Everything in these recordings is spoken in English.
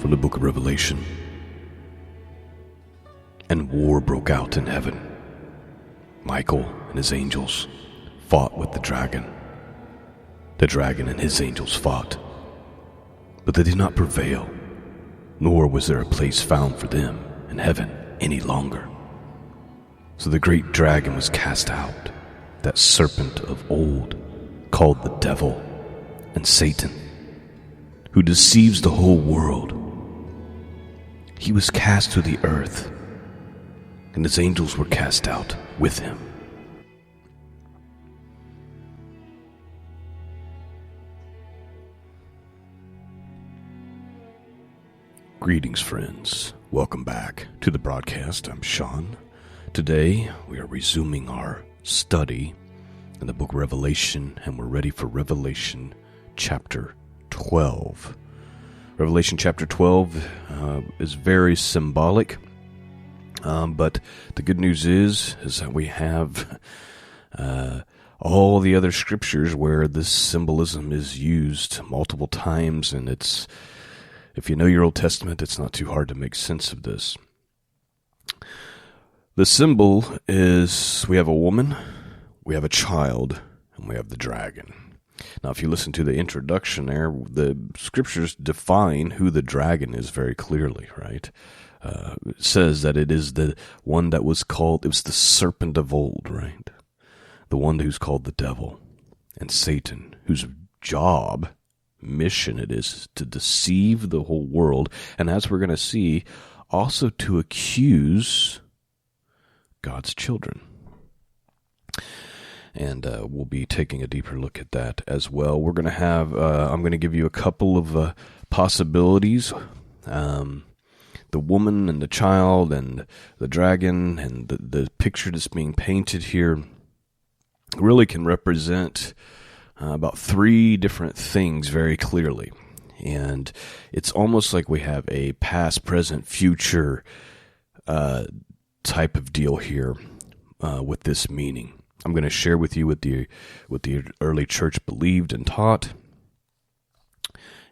from the book of Revelation. And war broke out in heaven. Michael and his angels fought with the dragon. The dragon and his angels fought, but they did not prevail, nor was there a place found for them in heaven any longer. So the great dragon was cast out, that serpent of old, called the devil and Satan, who deceives the whole world. He was cast to the earth, and his angels were cast out with him. Greetings, friends. Welcome back to the broadcast. I'm Shawn. Today, we are resuming our study in the book of Revelation, and we're ready for Revelation chapter 12. Revelation chapter 12 is very symbolic, but the good news is that we have all the other scriptures where this symbolism is used multiple times, and if you know your Old Testament, it's not too hard to make sense of this. The symbol is, we have a woman, we have a child, and we have the dragon. Now, if you listen to the introduction there, the scriptures define who the dragon is very clearly, right? It says that it is the one that was called, it was the serpent of old, right? The one who's called the devil, and Satan, whose mission it is to deceive the whole world, and as we're going to see, also to accuse God's children. And we'll be taking a deeper look at that as well. We're going to have, I'm going to give you a couple of possibilities. The woman and the child and the dragon and the picture that's being painted here really can represent about three different things very clearly. And it's almost like we have a past, present, future type of deal here with this meaning. I'm going to share with you what the early church believed and taught,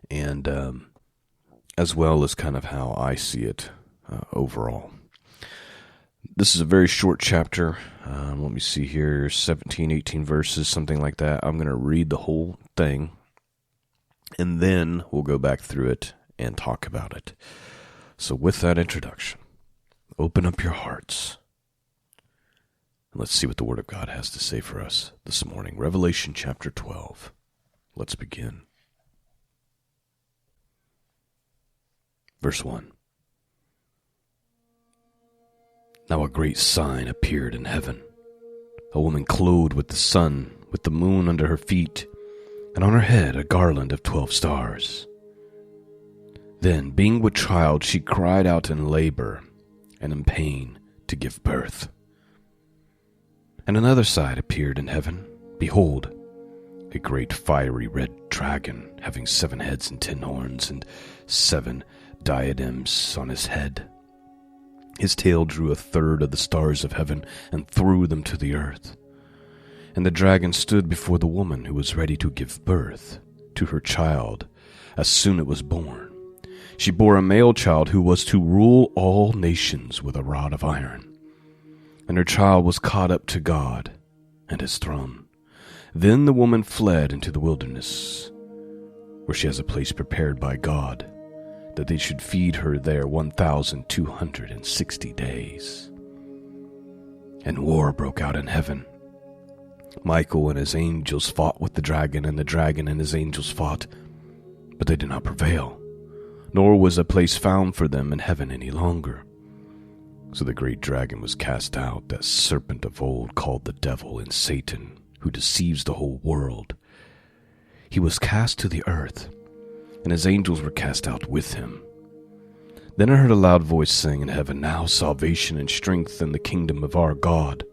and as well as kind of how I see it overall. This is a very short chapter. Let me see here, 17, 18 verses, something like that. I'm going to read the whole thing, and then we'll go back through it and talk about it. So with that introduction, open up your hearts, and let's see what the Word of God has to say for us this morning. Revelation chapter 12. Let's begin. Verse 1. Now a great sign appeared in heaven, a woman clothed with the sun, with the moon under her feet, and on her head a garland of 12 stars. Then, being with child, she cried out in labor and in pain to give birth. And another sign appeared in heaven. Behold, a great fiery red dragon, having 7 heads and 10 horns, and 7 diadems on his head. His tail drew 1/3 of the stars of heaven and threw them to the earth. And the dragon stood before the woman who was ready to give birth to her child as soon as it was born. She bore a male child who was to rule all nations with a rod of iron. And her child was caught up to God and his throne. Then the woman fled into the wilderness, where she has a place prepared by God, that they should feed her there 1,260 days. And war broke out in heaven. Michael and his angels fought with the dragon, and the dragon and his angels fought, but they did not prevail, nor was a place found for them in heaven any longer. So the great dragon was cast out, that serpent of old, called the devil and Satan, who deceives the whole world. He was cast to the earth, and his angels were cast out with him. Then I heard a loud voice saying in heaven, Now salvation and strength and the kingdom of our God,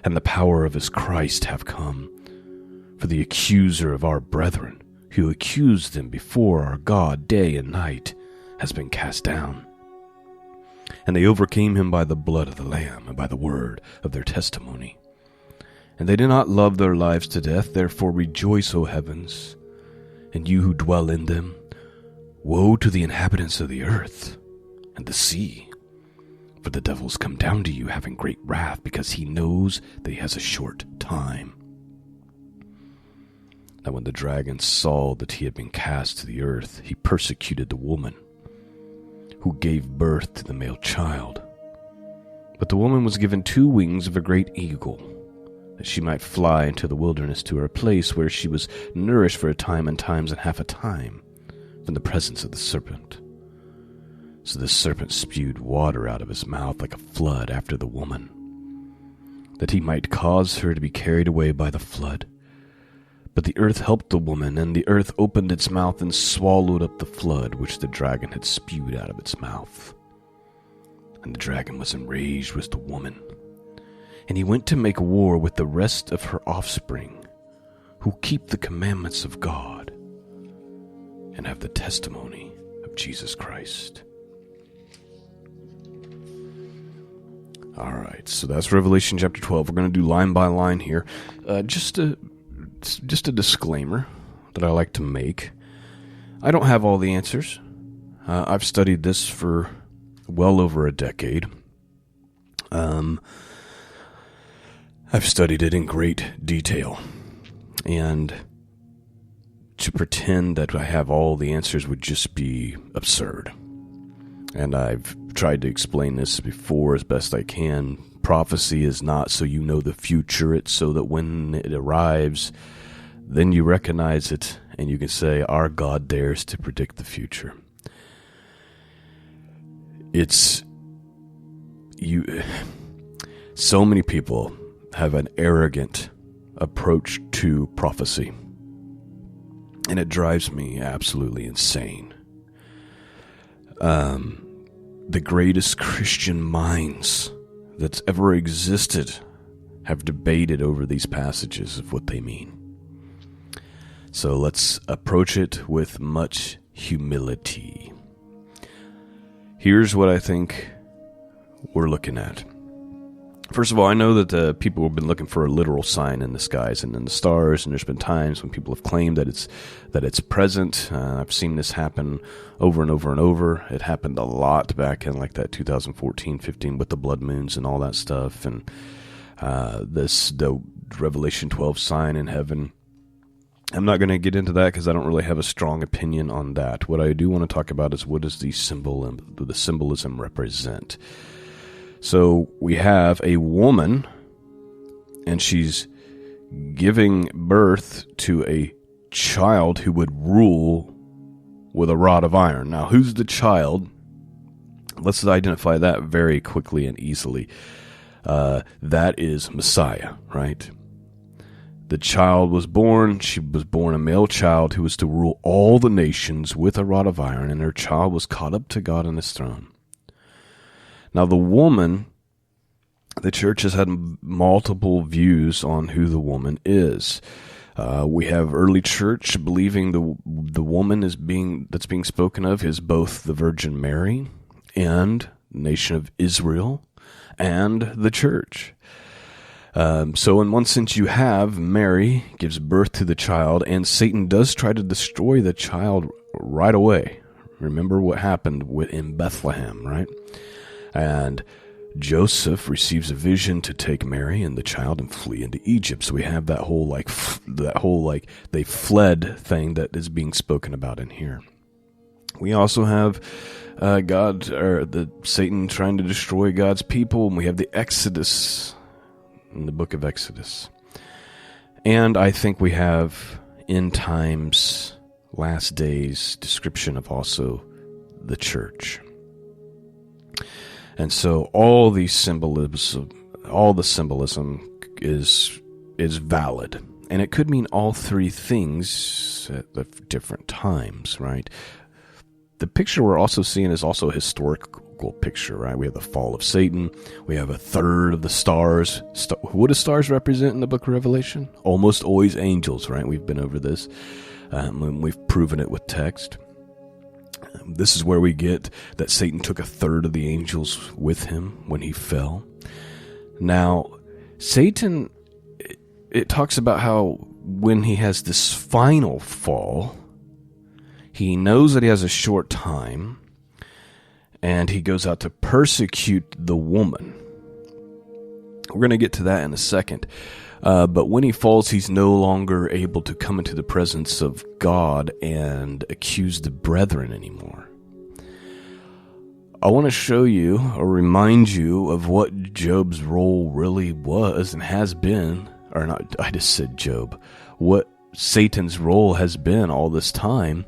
and the power of his Christ have come. For the accuser of our brethren, who accused them before our God day and night, has been cast down. And they overcame him by the blood of the Lamb and by the word of their testimony. And they did not love their lives to death. Therefore rejoice, O heavens, and you who dwell in them. Woe to the inhabitants of the earth and the sea, for the devil's come down to you having great wrath, because he knows that he has a short time. Now when the dragon saw that he had been cast to the earth, he persecuted the woman, who gave birth to the male child. But the woman was given 2 wings of a great eagle, that she might fly into the wilderness to her place, where she was nourished for a time and times and half a time from the presence of the serpent. So the serpent spewed water out of his mouth like a flood after the woman, that he might cause her to be carried away by the flood. But the earth helped the woman, and the earth opened its mouth and swallowed up the flood which the dragon had spewed out of its mouth. And the dragon was enraged with the woman, and he went to make war with the rest of her offspring, who keep the commandments of God and have the testimony of Jesus Christ. All right, so that's Revelation chapter 12. We're going to do line by line here. Just a disclaimer that I like to make. I don't have all the answers. I've studied this for well over a decade. I've studied it in great detail, and to pretend that I have all the answers would just be absurd. And I've tried to explain this before as best I can. Prophecy is not so you know the future. It's so that when it arrives, then you recognize it and you can say, our God dares to predict the future. So many people have an arrogant approach to prophecy, and it drives me absolutely insane. The greatest Christian minds that's ever existed have debated over these passages of what they mean. So let's approach it with much humility. Here's what I think we're looking at. First of all, I know that people have been looking for a literal sign in the skies and in the stars, and there's been times when people have claimed that it's present. I've seen this happen over and over and over. It happened a lot back in like that 2014-15 with the blood moons and all that stuff, and the Revelation 12 sign in heaven. I'm not going to get into that because I don't really have a strong opinion on that. What I do want to talk about is, what does the symbolism represent? So we have a woman, and she's giving birth to a child who would rule with a rod of iron. Now, who's the child? Let's identify that very quickly and easily. That is Messiah, right? The child was born. She was born a male child who was to rule all the nations with a rod of iron, and her child was caught up to God on his throne. Now, the woman, the church has had multiple views on who the woman is. We have early church believing the woman that's being spoken of is both the Virgin Mary and the nation of Israel and the church. So in one sense, you have Mary gives birth to the child, and Satan does try to destroy the child right away. Remember what happened in Bethlehem, right? And Joseph receives a vision to take Mary and the child and flee into Egypt. So we have that whole they fled thing that is being spoken about in here. We also have Satan trying to destroy God's people, and we have the Exodus in the book of Exodus. And I think we have end times, last days description of also the church. And so all the symbolism is valid. And it could mean all three things at different times, right? The picture we're also seeing is also a historical picture, right? We have the fall of Satan. We have a third of the stars. What do stars represent in the book of Revelation? Almost always angels, right? We've been over this. We've proven it with text. This is where we get that Satan took a third of the angels with him when he fell. Now, Satan, it talks about how when he has this final fall, He knows that he has a short time, and he goes out to persecute the woman. We're going to get to that in a second. But when he falls, he's no longer able to come into the presence of God and accuse the brethren anymore. I want to show you or remind you of what Job's role really was and has been, or not, I just said Job, what Satan's role has been all this time.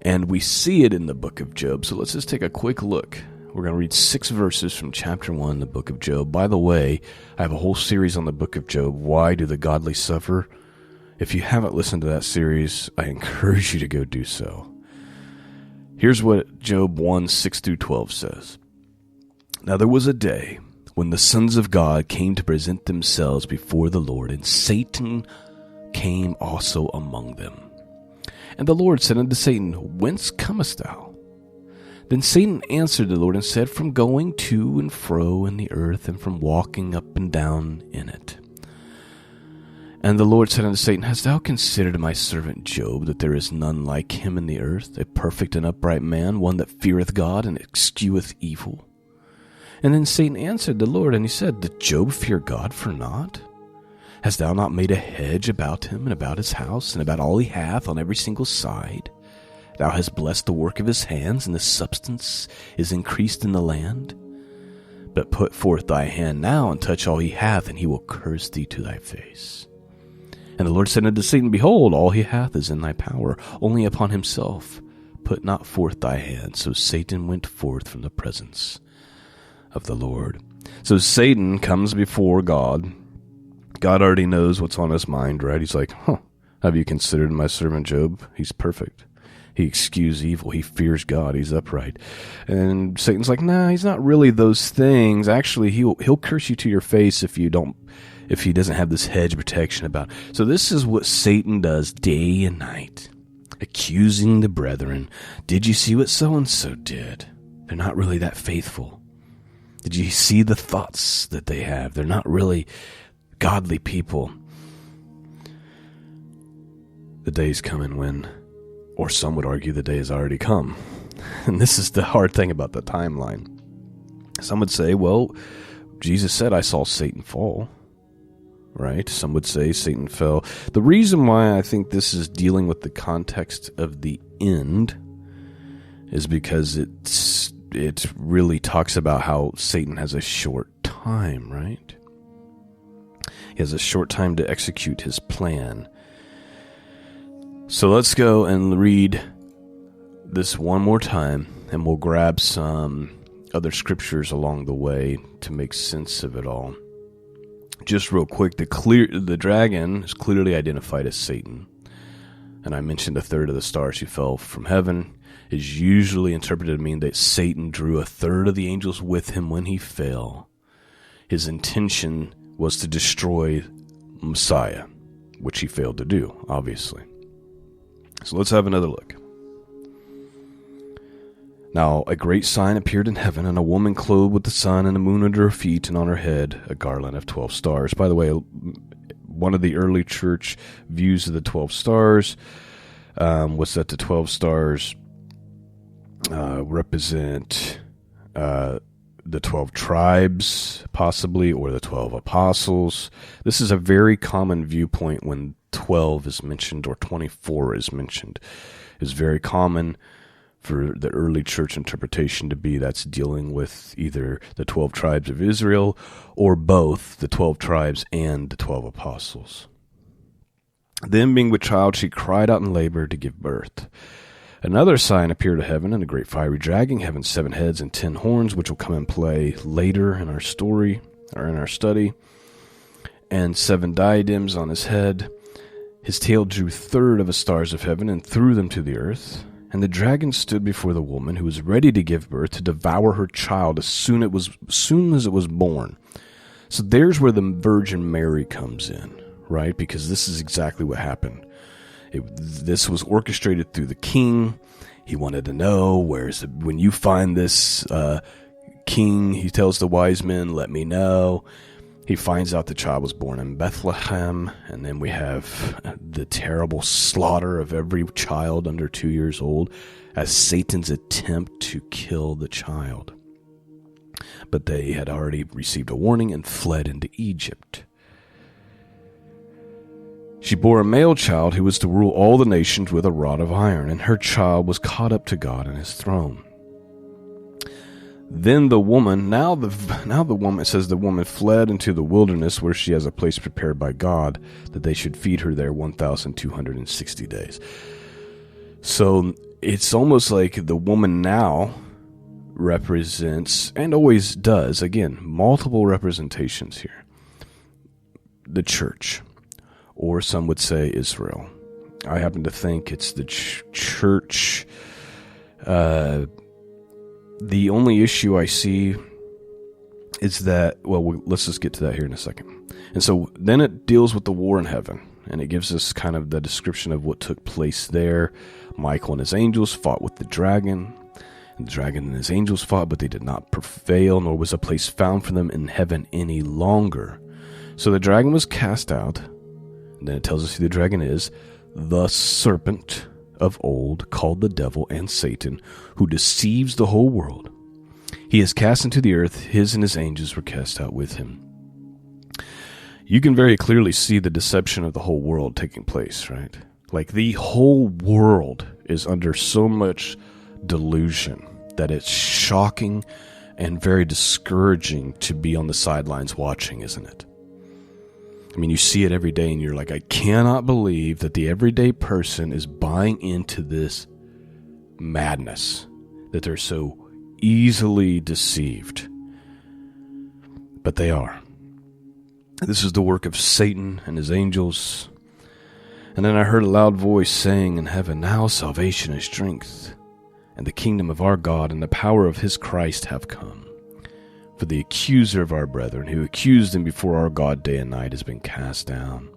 And we see it in the book of Job. So let's just take a quick look. We're going to read 6 verses from chapter 1, the book of Job. By the way, I have a whole series on the book of Job, Why Do the Godly Suffer? If you haven't listened to that series, I encourage you to go do so. Here's what Job 1, 6 through 12 says. Now there was a day when the sons of God came to present themselves before the Lord, and Satan came also among them. And the Lord said unto Satan, Whence comest thou? Then Satan answered the Lord and said, From going to and fro in the earth, and from walking up and down in it. And the Lord said unto Satan, Hast thou considered my servant Job, that there is none like him in the earth, a perfect and upright man, one that feareth God and escheweth evil? And then Satan answered the Lord, and he said, Doth Job fear God for naught? Hast thou not made a hedge about him, and about his house, and about all he hath on every single side? Thou hast blessed the work of his hands, and his substance is increased in the land. But put forth thy hand now, and touch all he hath, and he will curse thee to thy face. And the Lord said unto Satan, Behold, all he hath is in thy power, only upon himself put not forth thy hand. So Satan went forth from the presence of the Lord. So Satan comes before God. God already knows what's on his mind, right? He's like, have you considered my servant Job? He's perfect. He eschews evil. He fears God. He's upright. And Satan's like, nah, he's not really those things. Actually, he'll curse you to your face if he doesn't have this hedge protection about. So this is what Satan does day and night, accusing the brethren. Did you see what so-and-so did? They're not really that faithful. Did you see the thoughts that they have? They're not really godly people. The day's coming when, or some would argue the day has already come. And this is the hard thing about the timeline. Some would say, well, Jesus said, I saw Satan fall. Right? Some would say Satan fell. The reason why I think this is dealing with the context of the end is because it really talks about how Satan has a short time, right? He has a short time to execute his plan. So let's go and read this one more time, and we'll grab some other scriptures along the way to make sense of it all. Just real quick, the dragon is clearly identified as Satan. And I mentioned a third of the stars who fell from heaven is usually interpreted to mean that Satan drew a third of the angels with him when he fell. His intention was to destroy Messiah, which he failed to do, obviously. So let's have another look. Now a great sign appeared in heaven, and a woman clothed with the sun and the moon under her feet, and on her head a garland of 12 stars. By the way, one of the early church views of the 12 stars was that the 12 stars represent the 12 tribes, possibly, or the 12 apostles. This is a very common viewpoint when 12 is mentioned or 24 is mentioned. It's very common for the early church interpretation to be that's dealing with either the 12 tribes of Israel or both the 12 tribes and the 12 apostles. Then being with child, she cried out in labor to give birth. Another sign appeared to heaven, and a great fiery dragon, having 7 heads and 10 horns, which will come in play later in our story, or in our study, and 7 diadems on his head. His tail drew 1/3 of the stars of heaven and threw them to the earth. And the dragon stood before the woman, who was ready to give birth, to devour her child as soon as it was born. So there's where the Virgin Mary comes in, right? Because this is exactly what happened. This was orchestrated through the king. He wanted to know, when you find this king, he tells the wise men, let me know. He finds out the child was born in Bethlehem, and then we have the terrible slaughter of every child under 2 years old as Satan's attempt to kill the child. But they had already received a warning and fled into Egypt. She bore a male child who was to rule all the nations with a rod of iron, and her child was caught up to God and his throne. Then the woman, now the woman, it says the woman fled into the wilderness where she has a place prepared by God that they should feed her there 1,260 days. So it's almost like the woman now represents, and always does, again, multiple representations here. The church, or some would say Israel. I happen to think it's the church. The only issue I see is that, well, let's just get to that here in a second. And so then it deals with the war in heaven, and it gives us kind of the description of what took place there. Michael and his angels fought with the dragon, and the dragon and his angels fought, but they did not prevail, nor was a place found for them in heaven any longer. So the dragon was cast out, and then it tells us who the dragon is, the serpent of old, called the devil and Satan, who deceives the whole world. He is cast into the earth. His and his angels were cast out with him. You can very clearly see the deception of the whole world taking place, right? Like the whole world is under so much delusion that it's shocking and very discouraging to be on the sidelines watching, isn't it? I mean, you see it every day and you're like, I cannot believe that the everyday person is buying into this madness, that they're so easily deceived. But they are. This is the work of Satan and his angels. And then I heard a loud voice saying in heaven, now salvation and strength, and the kingdom of our God and the power of his Christ have come. For the accuser of our brethren, who accused them before our God day and night, has been cast down.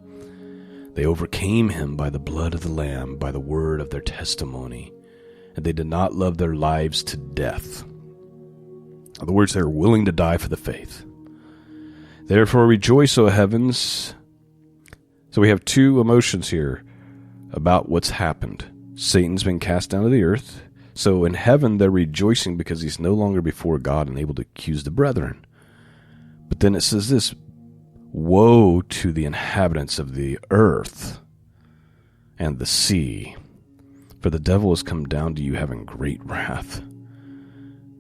They overcame him by the blood of the Lamb, by the word of their testimony, and they did not love their lives to death. In other words, they were willing to die for the faith. Therefore rejoice, O heavens. So we have two emotions here about what's happened. Satan's been cast down to the earth. So in heaven, they're rejoicing because he's no longer before God and able to accuse the brethren. But then it says this, woe to the inhabitants of the earth and the sea, for the devil has come down to you having great wrath,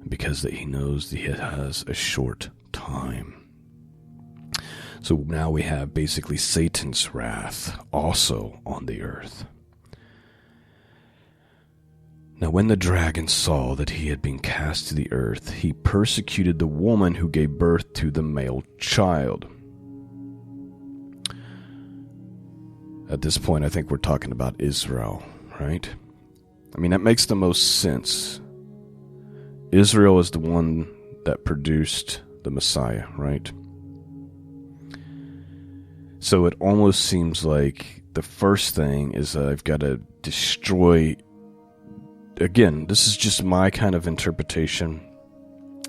because that he knows that he has a short time. So now we have basically Satan's wrath also on the earth. Now when the dragon saw that he had been cast to the earth, he persecuted the woman who gave birth to the male child. At this point, I think we're talking about Israel, right? I mean, that makes the most sense. Israel is the one that produced the Messiah, right? So it almost seems like the first thing is I've got to destroy. Again, this is just my kind of interpretation,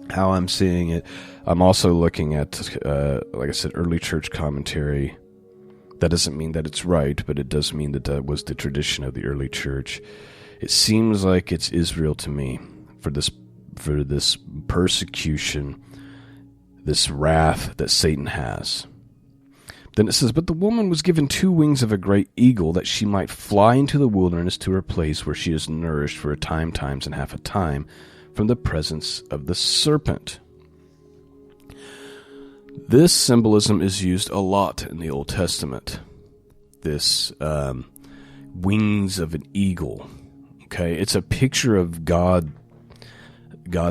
how I'm seeing it. I'm also looking at, like I said, early church commentary. That doesn't mean that it's right, but it does mean that that was the tradition of the early church. It seems like it's Israel to me for this persecution, this wrath that Satan has. Then it says, but the woman was given 2 wings of a great eagle, that she might fly into the wilderness to her place where she is nourished for a time, times, and half a time from the presence of the serpent. This symbolism is used a lot in the Old Testament. This wings of an eagle. Okay, it's a picture of God's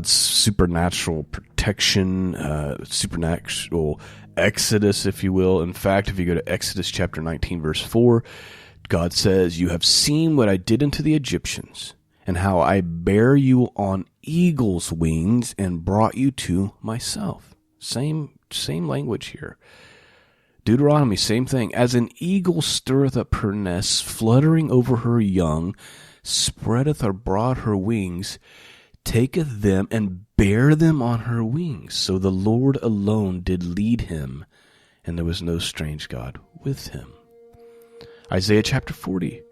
supernatural protection, supernatural exodus, if you will. In fact, if you go to Exodus chapter 19, verse 4, God says, you have seen what I did unto the Egyptians, and how I bare you on eagle's wings and brought you to myself. Same language here. Deuteronomy, same thing. As an eagle stirreth up her nest, fluttering over her young, spreadeth abroad her wings, taketh them and bear them on her wings. So the Lord alone did lead him, and there was no strange god with him. Isaiah chapter 40.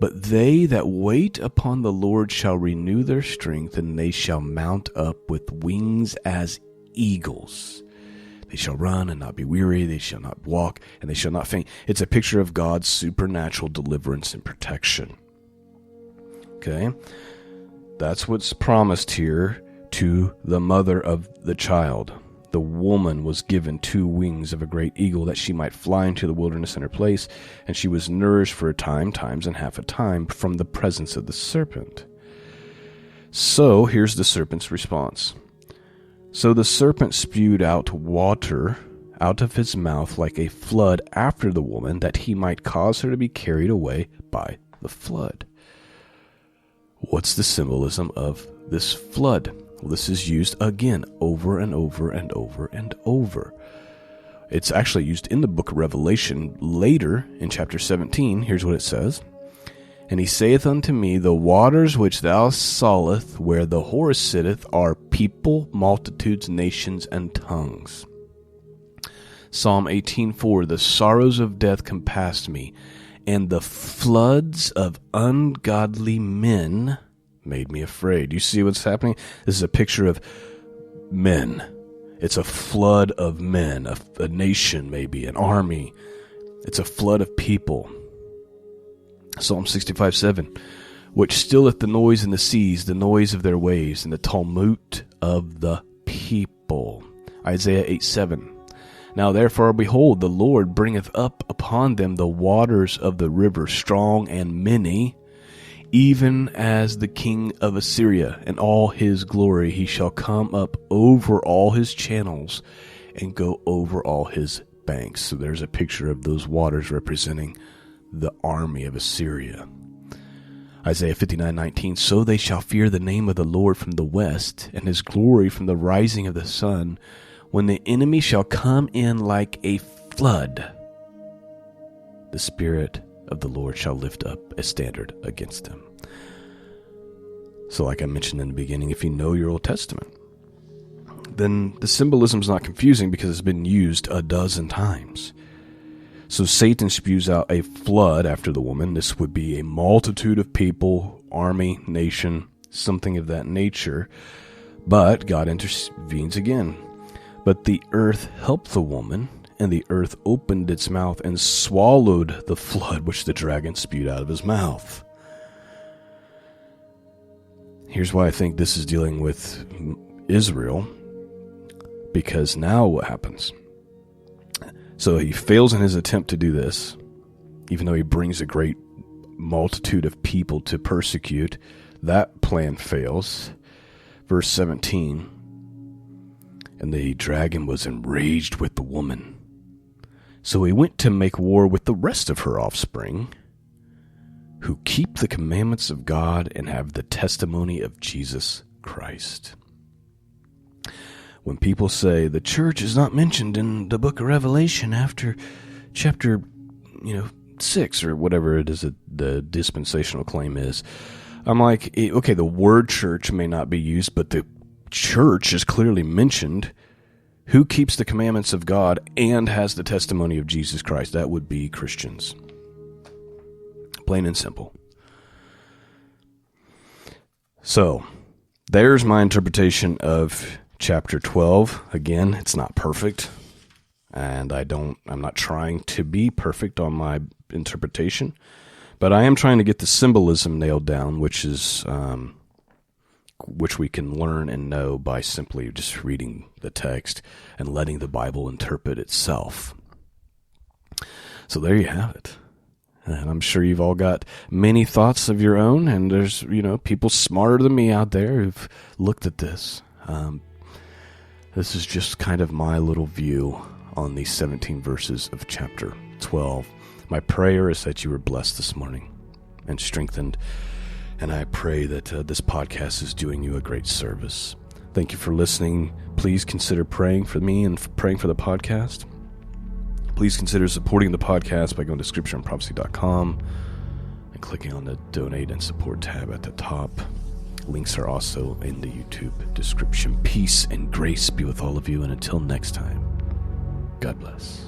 But they that wait upon the Lord shall renew their strength, and they shall mount up with wings as eagles. They shall run and not be weary. They shall not walk, and they shall not faint. It's a picture of God's supernatural deliverance and protection. Okay? That's what's promised here to the mother of the child. The woman was given 2 wings of a great eagle, that she might fly into the wilderness in her place, and she was nourished for a time, times and half a time, from the presence of the serpent. So, here's the serpent's response. So the serpent spewed out water out of his mouth like a flood after the woman, that he might cause her to be carried away by the flood. What's the symbolism of this flood? Well, this is used again over and over and over and over. It's actually used in the book of Revelation later in chapter 17. Here's what it says. And he saith unto me, the waters which thou sawest where the horse sitteth are people, multitudes, nations, and tongues. Psalm 18:4, the sorrows of death compassed me, and the floods of ungodly men made me afraid. You see what's happening? This is a picture of men. It's a flood of men, a nation maybe, an army. It's a flood of people. Psalm 65:7, which stilleth the noise in the seas, the noise of their waves, and the tumult of the people. Isaiah 8:7, now therefore, behold, the Lord bringeth up upon them the waters of the river, strong and many, even as the king of Assyria, and all his glory. He shall come up over all his channels, and go over all his banks. So there's a picture of those waters representing the army of Assyria. Isaiah 59:19, so they shall fear the name of the Lord from the west, and his glory from the rising of the sun, when the enemy shall come in like a flood. The Spirit of the Lord shall lift up a standard against them. So like I mentioned in the beginning, if you know your Old Testament, then the symbolism is not confusing because it's been used a dozen times. So Satan spews out a flood after the woman. This would be a multitude of people, army, nation, something of that nature. But God intervenes again. But the earth helped the woman, and the earth opened its mouth and swallowed the flood which the dragon spewed out of his mouth. Here's why I think this is dealing with Israel, because now what happens? So he fails in his attempt to do this, even though he brings a great multitude of people to persecute. That plan fails. Verse 17, and the dragon was enraged with the woman. So he went to make war with the rest of her offspring, who keep the commandments of God and have the testimony of Jesus Christ. When people say the church is not mentioned in the book of Revelation after chapter 6 or whatever it is that the dispensational claim is, I'm like, okay, the word church may not be used, but the church is clearly mentioned. Who keeps the commandments of God and has the testimony of Jesus Christ? That would be Christians. Plain and simple. So, there's my interpretation of chapter 12. Again, it's not perfect, and I'm not trying to be perfect on my interpretation, but I am trying to get the symbolism nailed down, which we can learn and know by simply just reading the text and letting the Bible interpret itself. So there you have it. And I'm sure you've all got many thoughts of your own, and there's, people smarter than me out there who've looked at this. This is just kind of my little view on these 17 verses of chapter 12. My prayer is that you were blessed this morning and strengthened, and I pray that this podcast is doing you a great service. Thank you for listening. Please consider praying for me and praying for the podcast. Please consider supporting the podcast by going to scriptureandprophecy.com and clicking on the Donate and Support tab at the top. Links are also in the YouTube description. Peace and grace be with all of you, and until next time, God bless.